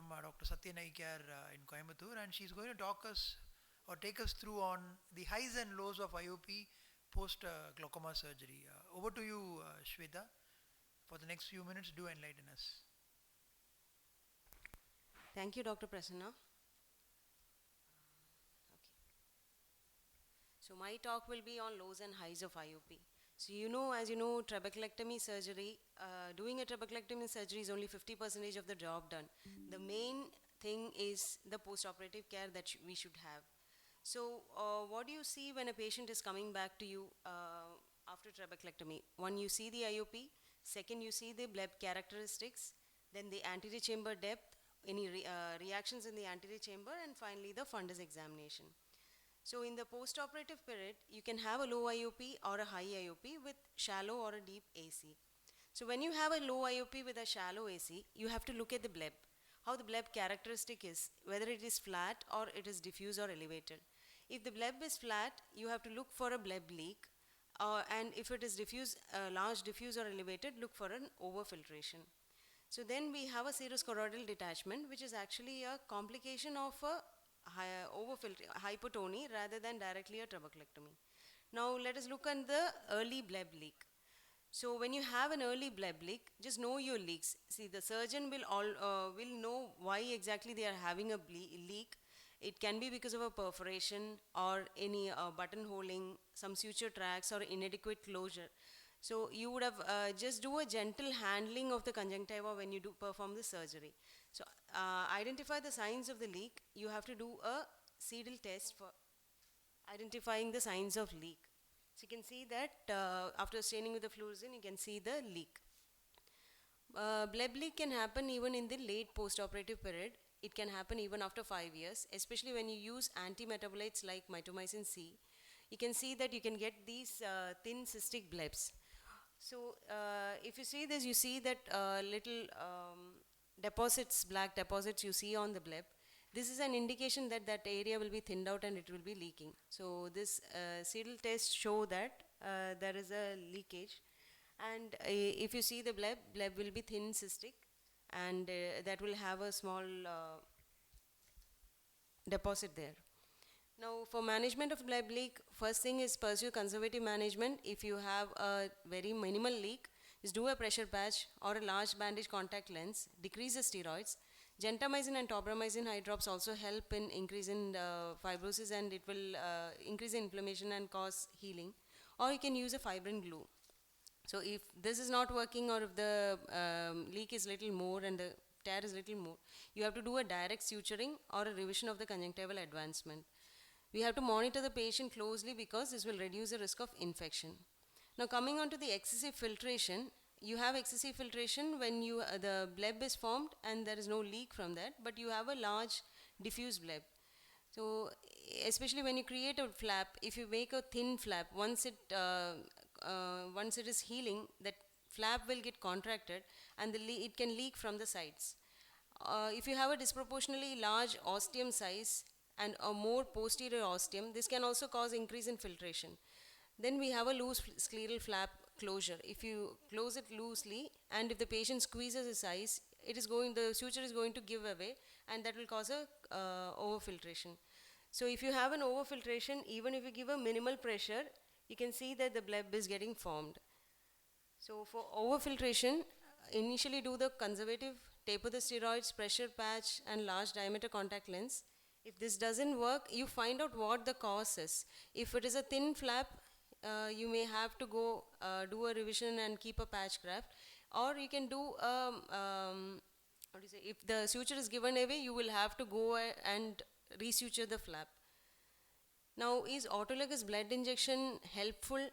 from Dr. SWETHA in Coimbatore, and she's going to talk us or take us through on the highs and lows of IOP post glaucoma surgery. Over to you, Shweta. For the next few minutes, do enlighten us. Thank you, Dr. Prasanna. Okay. So my talk will be on lows and highs of IOP. So as you know, trabeculectomy surgery, doing a trabeculectomy surgery is only 50% of the job done. The main thing is the post-operative care that we should have. So what do you see when a patient is coming back to you after trabeculectomy? One, you see the IOP. Second, you see the bleb characteristics. Then the anterior chamber depth, any reactions in the anterior chamber, and finally the fundus examination. So in the post-operative period, you can have a low IOP or a high IOP with shallow or a deep AC. So when you have a low IOP with a shallow AC, you have to look at the bleb, how the bleb characteristic is, whether it is flat or it is diffuse or elevated. If the bleb is flat, you have to look for a bleb leak, and if it is diffuse, large diffuse or elevated, look for an overfiltration. So then we have a serous-choroidal detachment, which is actually a complication of a hypotony rather than directly a trabeculectomy. Now let us look at the early bleb leak. So when you have an early bleb leak, just know your leaks. See, the surgeon will know why exactly they are having a leak. It can be because of a perforation or any buttonholing, some suture tracts or inadequate closure. So you would have just do a gentle handling of the conjunctiva when you perform the surgery. So identify the signs of the leak. You have to do a Seidel test for identifying the signs of leak. So you can see that after staining with the fluorescein, you can see the leak. Bleb leak can happen even in the late post-operative period. It can happen even after 5 years, especially when you use antimetabolites like mitomycin C. You can see that you can get these thin cystic blebs. So if you see this, you see that little deposits, black deposits you see on the bleb. This is an indication that that area will be thinned out and it will be leaking. So this Seidel test show that there is a leakage. And if you see the bleb will be thin cystic, and that will have a small deposit there. Now for management of bleb leak, first thing is pursue conservative management. If you have a very minimal leak, is do a pressure patch or a large bandage contact lens, decrease the steroids. Gentamicin and tobramycin eye drops also help in increasing fibrosis, and it will increase inflammation and cause healing. Or you can use a fibrin glue. So if this is not working, or if the leak is little more and the tear is little more, you have to do a direct suturing or a revision of the conjunctival advancement. We have to monitor the patient closely because this will reduce the risk of infection. Now coming on to the excessive filtration, you have excessive filtration when the bleb is formed and there is no leak from that, but you have a large diffuse bleb. So especially when you create a flap, if you make a thin flap, once it is healing, that flap will get contracted and it can leak from the sides. If you have a disproportionately large ostium size and a more posterior ostium, this can also cause increase in filtration. Then we have a loose scleral flap closure. If you close it loosely and if the patient squeezes his eyes, the suture is going to give away, and that will cause a overfiltration. So if you have an overfiltration, even if you give a minimal pressure, you can see that the bleb is getting formed. So for overfiltration, initially do the conservative, taper the steroids, pressure patch and large diameter contact lens. If this doesn't work, you find out what the cause is. If it is a thin flap, you may have to go do a revision and keep a patch graft, or you can do if the suture is given away, you will have to go and resuture the flap. Now, is autologous blood injection helpful?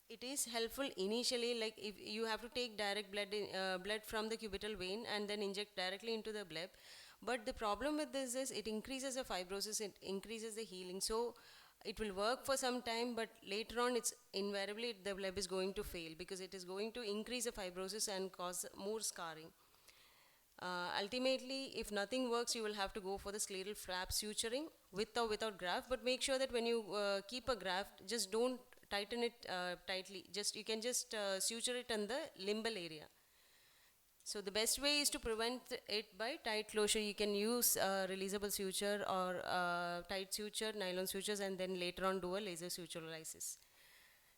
It is helpful initially, like if you have to take direct blood from the cubital vein and then inject directly into the bleb. But the problem with this is it increases the fibrosis, it increases the healing. So it will work for some time, but later on it's invariably the bleb is going to fail because it is going to increase the fibrosis and cause more scarring. Ultimately, if nothing works, you will have to go for the scleral flap suturing with or without graft. But make sure that when you keep a graft, just don't tighten it tightly. You can just suture it in the limbal area. So the best way is to prevent it by tight closure. You can use releasable suture or tight suture, nylon sutures, and then later on do a laser suture lysis.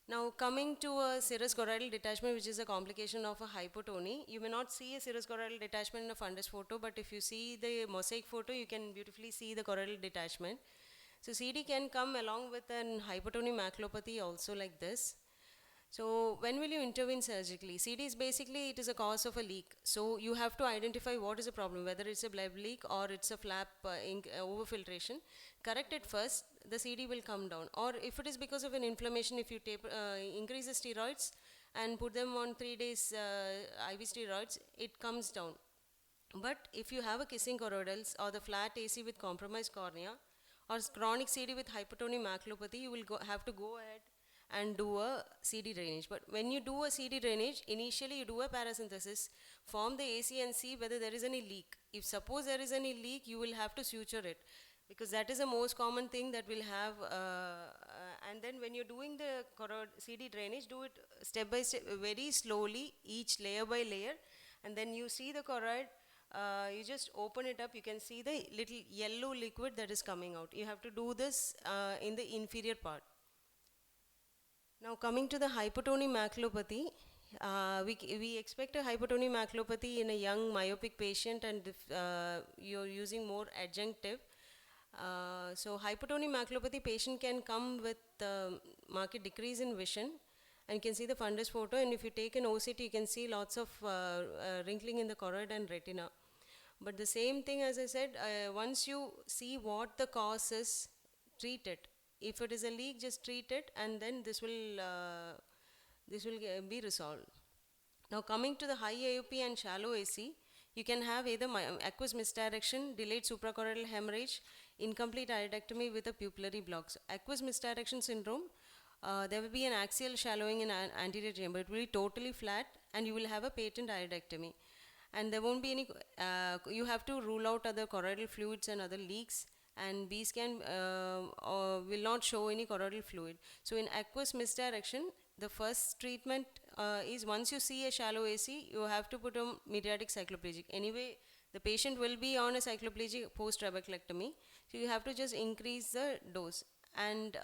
Now coming to a serous choroidal detachment, which is a complication of a hypotony, you may not see a serous choroidal detachment in a fundus photo, but if you see the mosaic photo, you can beautifully see the choroidal detachment. So CD can come along with an hypotony maculopathy also like this. So when will you intervene surgically? CD is basically, it is a cause of a leak. So you have to identify what is the problem, whether it's a bleb leak or it's a flap overfiltration. Correct it first, the CD will come down. Or if it is because of an inflammation, if you increase the steroids and put them on 3 days IV steroids, it comes down. But if you have a kissing choroidals or the flat AC with compromised cornea or chronic CD with hypotony maculopathy, you will have to go ahead and do a CD drainage. But when you do a CD drainage, initially you do a paracentesis, form the AC and see whether there is any leak. If suppose there is any leak, you will have to suture it, because that is the most common thing that will have. And then when you're doing the CD drainage, do it step by step, very slowly, each layer by layer, and then you see the choroid. You just open it up, you can see the little yellow liquid that is coming out. You have to do this in the inferior part. Now coming to the hypotony maculopathy, we expect a hypotony maculopathy in a young myopic patient, and if you're using more adjunctive. So hypotony maculopathy patient can come with marked decrease in vision, and you can see the fundus photo, and if you take an OCT you can see lots of wrinkling in the choroid and retina. But the same thing, as I said, once you see what the cause is, treat it. If it is a leak, just treat it, and then this will be resolved. Now coming to the high IOP and shallow AC, you can have either aqueous misdirection, delayed suprachoroidal hemorrhage, incomplete iodectomy with a pupillary block. So aqueous misdirection syndrome, there will be an axial shallowing in an anterior chamber. It will be totally flat, and you will have a patent iodectomy. And there won't be any, you have to rule out other choroidal fluids and other leaks, and B scan will not show any choroidal fluid. So in aqueous misdirection, the first treatment is, once you see a shallow AC, you have to put a mediatic cycloplegic. Anyway, the patient will be on a cycloplegic post-trabeclectomy, so you have to just increase the dose. And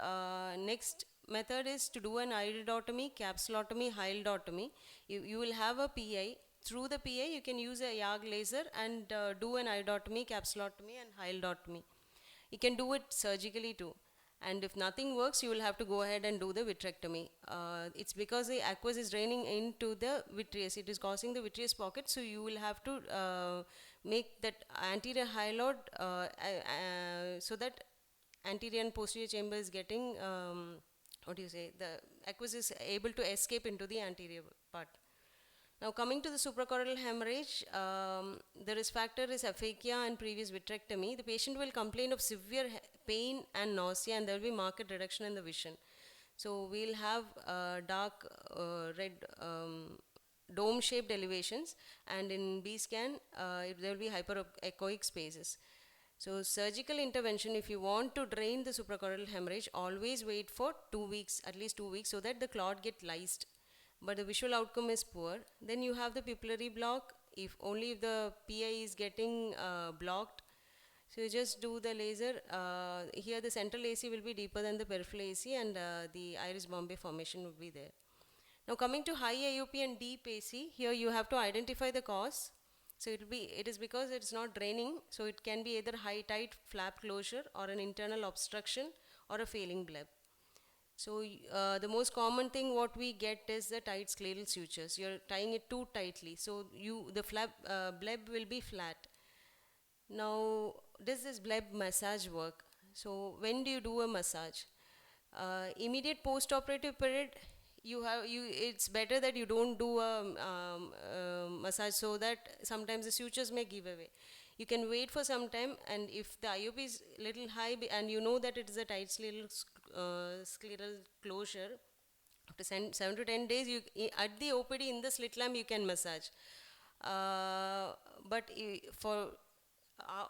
next method is to do an iridotomy, capsulotomy, hyoidotomy. You will have a PI. Through the PI, you can use a YAG laser and do an iridotomy, capsulotomy, and hyoidotomy. You can do it surgically too. And if nothing works, you will have to go ahead and do the vitrectomy. It's because the aqueous is draining into the vitreous. It is causing the vitreous pocket, so you will have to make that anterior hyaloid so that anterior and posterior chamber is getting, the aqueous is able to escape into the anterior part. Now coming to the suprachoroidal hemorrhage, the risk factor is aphakia and previous vitrectomy. The patient will complain of severe pain and nausea, and there will be marked reduction in the vision. So we'll have dark red dome-shaped elevations, and in B scan there will be hyperechoic spaces. So surgical intervention, if you want to drain the suprachoroidal hemorrhage, always wait for 2 weeks, at least 2 weeks, so that the clot get lysed. But the visual outcome is poor. Then you have the pupillary block, if the PI is getting blocked. So you just do the laser. Here the central AC will be deeper than the peripheral AC, and the iris Bombay formation will be there. Now coming to high IOP and deep AC, here you have to identify the cause. So it is because it's not draining, so it can be either high tight flap closure or an internal obstruction or a failing bleb. So the most common thing what we get is the tight scleral sutures. You're tying it too tightly, so the flap bleb will be flat. Now does this bleb massage work? So when do you do a massage? Immediate post-operative period, it's better that you don't do a massage, so that sometimes the sutures may give away. You can wait for some time, and if the IOP is little high and you know that it is a tight scleral closure, after 7 to 10 days, at the OPD in the slit lamp you can massage. But for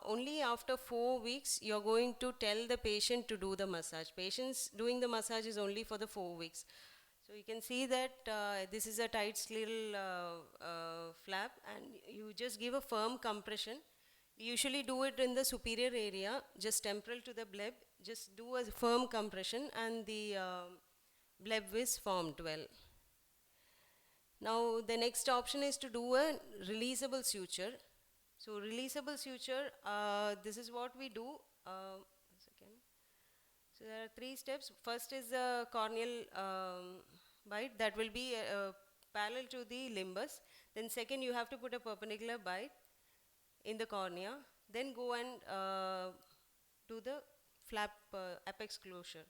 only after 4 weeks you're going to tell the patient to do the massage. Patients doing the massage is only for the 4 weeks. So you can see that this is a tight scleral flap, and you just give a firm compression. You usually do it in the superior area, just temporal to the bleb. Just do a firm compression and the bleb is formed well. Now the next option is to do a releasable suture. So releasable suture, this is what we do. One second. So there are 3 steps. First is the corneal bite that will be parallel to the limbus. Then second, you have to put a perpendicular bite in the cornea. Then go and do the flap apex closure.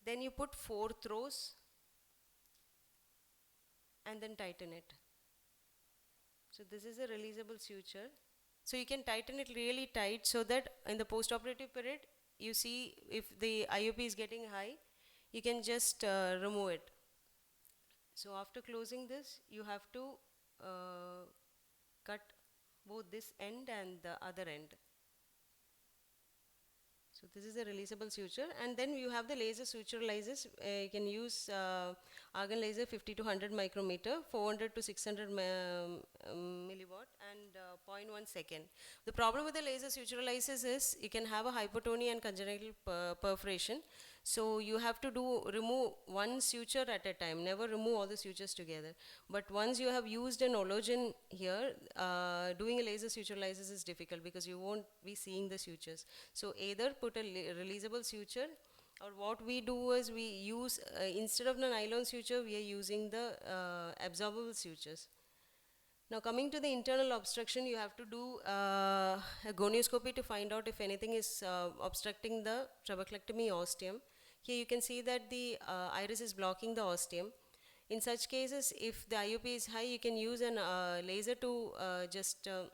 Then you put 4 throws and then tighten it. So this is a releasable suture. So you can tighten it really tight so that in the post-operative period, you see if the IOP is getting high, you can just remove it. So after closing this, you have to cut both this end and the other end. So this is a releasable suture, and then you have the laser suture lasers. You can use argon laser 50 to 100 micrometer, 400 to 600 milliwatt, and 0.1 second. The problem with the laser suture lasers is you can have a hypertonia and congenital perforation. So you have to remove one suture at a time, never remove all the sutures together. But once you have used an ologen here, doing a laser suture lasers is difficult because you won't be seeing the sutures. So either put a releasable suture, or what we do is we use, instead of the nylon suture, we are using the absorbable sutures. Now coming to the internal obstruction, you have to do a gonioscopy to find out if anything is obstructing the trabeclectomy ostium. Here you can see that the iris is blocking the ostium. In such cases, if the IOP is high, you can use a laser to just to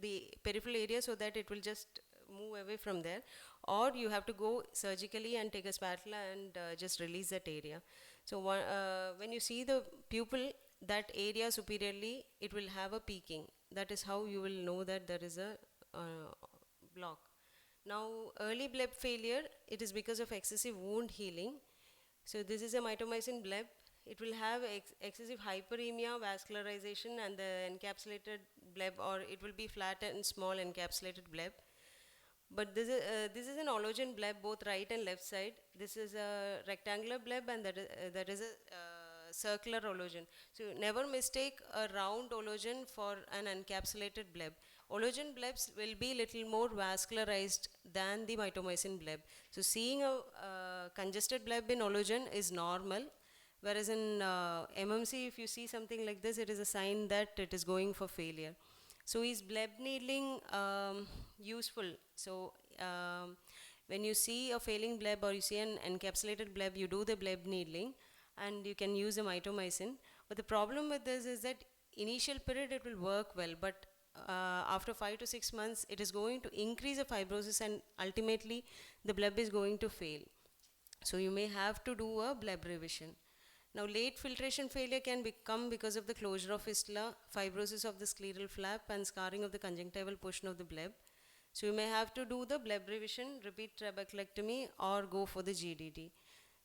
the peripheral area so that it will just move away from there, or you have to go surgically and take a spatula and just release that area. So when you see the pupil, that area superiorly, it will have a peaking. That is how you will know that there is a block. Now early bleb failure, it is because of excessive wound healing. So this is a mitomycin bleb. It will have excessive hyperemia, vascularization, and the encapsulated bleb, or it will be flat and small encapsulated bleb. But this is an ologen bleb, both right and left side. This is a rectangular bleb, and that is a circular ologen. So never mistake a round ologen for an encapsulated bleb. Ologen blebs will be little more vascularized than the mitomycin bleb. So seeing a congested bleb in ologen is normal, whereas in MMC, if you see something like this, it is a sign that it is going for failure. So is bleb needling useful? So when you see a failing bleb or you see an encapsulated bleb, you do the bleb needling and you can use a mitomycin. But the problem with this is that initial period it will work well, but after 5 to 6 months, it is going to increase the fibrosis and ultimately the bleb is going to fail. So you may have to do a bleb revision. Now late filtration failure can become because of the closure of fistula, fibrosis of the scleral flap, and scarring of the conjunctival portion of the bleb. So you may have to do the bleb revision, repeat trabeclectomy, or go for the GDT.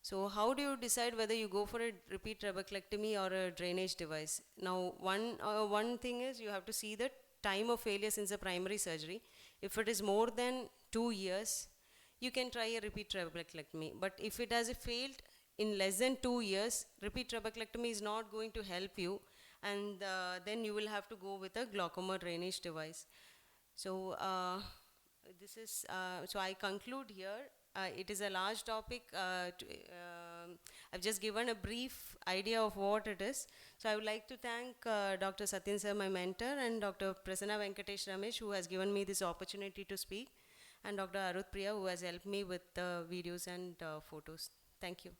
So how do you decide whether you go for a repeat trabeclectomy or a drainage device? Now one thing is you have to see the time of failure since the primary surgery. If it is more than 2 years, you can try a repeat trabeclectomy. But if it has failed in less than 2 years, repeat trabeclectomy is not going to help you, and then you will have to go with a glaucoma drainage device. So this is so I conclude here. It is a large topic. I've just given a brief idea of what it is. So I would like to thank Dr. Satyan sir, my mentor, and Dr. Prasanna Venkatesh Ramesh, who has given me this opportunity to speak, and Dr. Arut Priya, who has helped me with the videos and photos. Thank you.